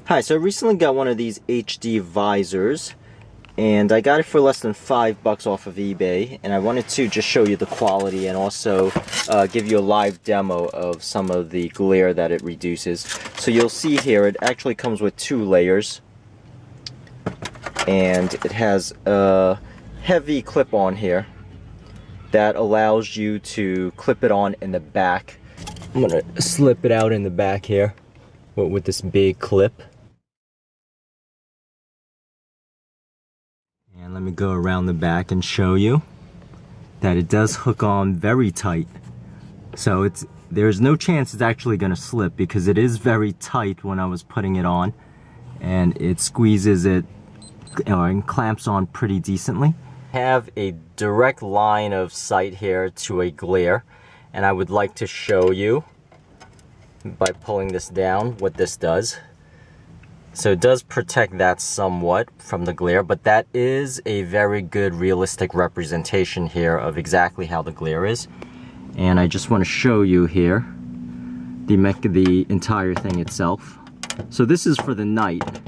Hi, so I recently got one of these HD visors, and I got it for less than $5 off of eBay, and I wanted to just show you the quality and also give you a live demo of some of the glare that it reduces. So you'll see here it actually comes with 2 layers, and it has a heavy clip on here that allows you to clip it on in the back. I'm gonna slip it out in the back here with this big clip. And let me go around the back and show you that it does hook on very tight. So there's no chance it's actually going to slip because it is very tight when I was putting it on, and it squeezes it and clamps on pretty decently. I have a direct line of sight here to a glare, and I would like to show you by pulling this down what this does. So it does protect that somewhat from the glare, but that is a very good realistic representation here of exactly how the glare is. And I just want to show you here the entire thing itself. So this is for the night,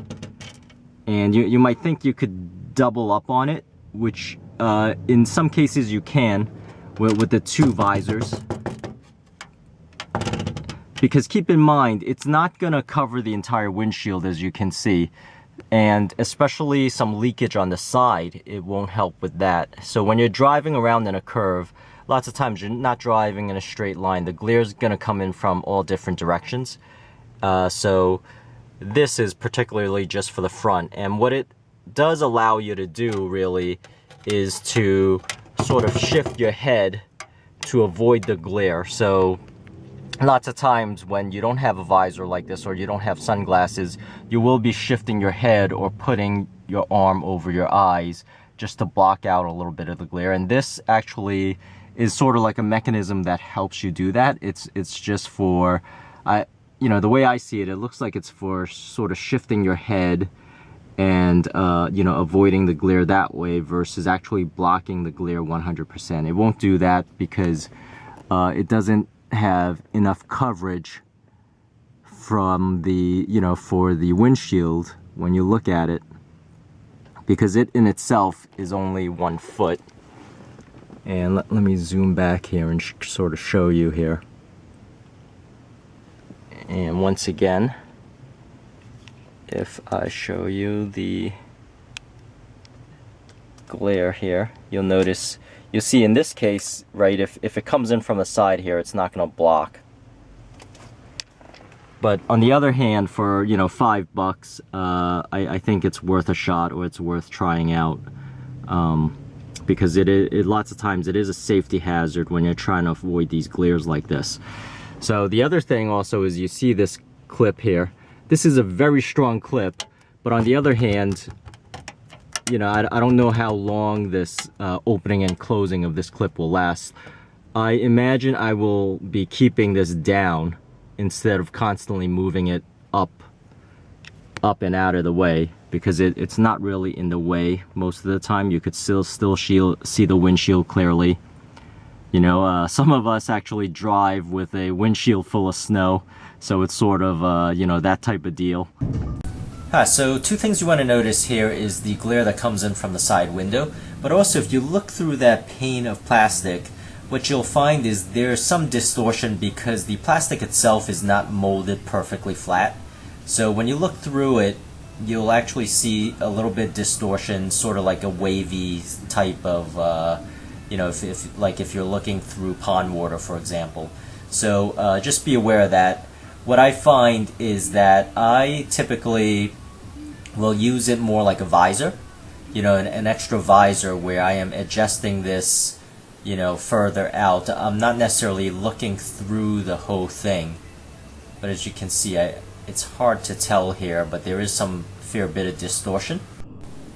and you might think you could double up on it, which in some cases you can with the 2 visors. Because keep in mind, it's not going to cover the entire windshield, as you can see, and especially some leakage on the side, it won't help with that. So when you're driving around in a curve, lots of times you're not driving in a straight line. The glare is going to come in from all different directions. So this is particularly just for the front, and what it does allow you to do really is to sort of shift your head to avoid the glare. So lots of times when you don't have a visor like this or you don't have sunglasses, you will be shifting your head or putting your arm over your eyes just to block out a little bit of the glare. And this actually is sort of like a mechanism that helps you do that. It's just for, you know, the way I see it, it looks like it's for sort of shifting your head and you know, avoiding the glare that way versus actually blocking the glare 100%. It won't do that because it doesn't have enough coverage from the, you know, for the windshield when you look at it, because it in itself is only 1 foot. And let me zoom back here and sort of show you here. And once again, if I show you the glare here, you'll notice, you'll see in this case, right, if it comes in from the side here, it's not going to block. But on the other hand, for, you know, $5, I think it's worth a shot, or it's worth trying out, because it lots of times it is a safety hazard when you're trying to avoid these glares like this. So the other thing also is you see this clip here. This is a very strong clip, but on the other hand, you know, I don't know how long this opening and closing of this clip will last. I imagine I will be keeping this down instead of constantly moving it up and out of the way, because it's not really in the way most of the time. You could still see the windshield clearly. You know, some of us actually drive with a windshield full of snow, so it's sort of, you know, that type of deal. So 2 things you want to notice here is the glare that comes in from the side window, but also if you look through that pane of plastic, what you'll find is there's some distortion because the plastic itself is not molded perfectly flat. So when you look through it, you'll actually see a little bit distortion, sort of like a wavy type of, you know, if you're looking through pond water, for example. So just be aware of that. What I find is that I typically will use it more like a visor, you know, an extra visor where I am adjusting this, you know, further out. I'm not necessarily looking through the whole thing, but as you can see, it's hard to tell here, but there is some fair bit of distortion.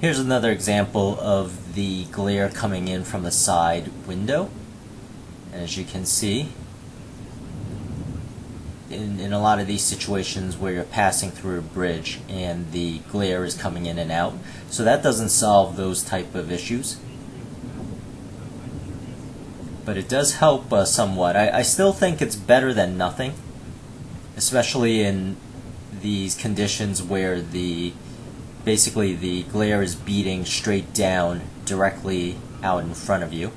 Here's another example of the glare coming in from the side window. As you can see, in a lot of these situations where you're passing through a bridge and the glare is coming in and out. So that doesn't solve those type of issues, but it does help somewhat. I still think it's better than nothing, especially in these conditions where basically the glare is beating straight down directly out in front of you.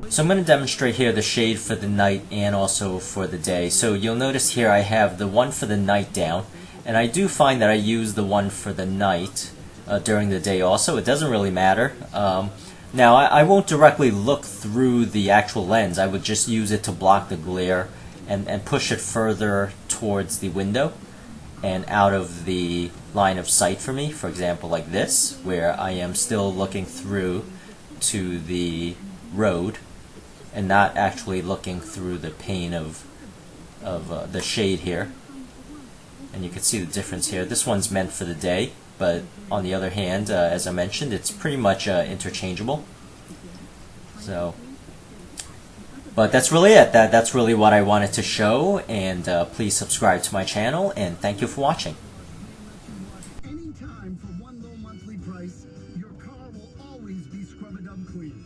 So I'm going to demonstrate here the shade for the night and also for the day. So you'll notice here I have the one for the night down, and I do find that I use the one for the night during the day also. It doesn't really matter. Now I won't directly look through the actual lens. I would just use it to block the glare and push it further towards the window and out of the line of sight for me. For example, like this, where I am still looking through to the road and not actually looking through the pane of the shade here. And you can see the difference here. This one's meant for the day, but on the other hand, as I mentioned, it's pretty much interchangeable. So, but that's really it. That's really what I wanted to show, and please subscribe to my channel, and thank you for watching. Anytime for one low monthly price, your car will always be scrub-a-dub clean.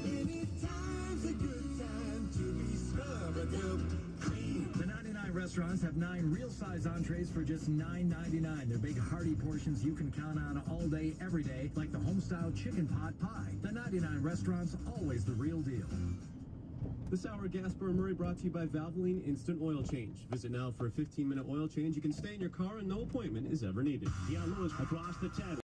Anytime's a good time to be scrub-a-dub clean. The 99 restaurants have 9 real-size entrees for just $9.99. They're big, hearty portions you can count on all day, every day, like the home-style chicken pot pie. The 99 restaurants, always the real deal. This hour, Gasper and Murray brought to you by Valvoline Instant Oil Change. Visit now for a 15-minute oil change. You can stay in your car and no appointment is ever needed. Deion Lewis across the 10.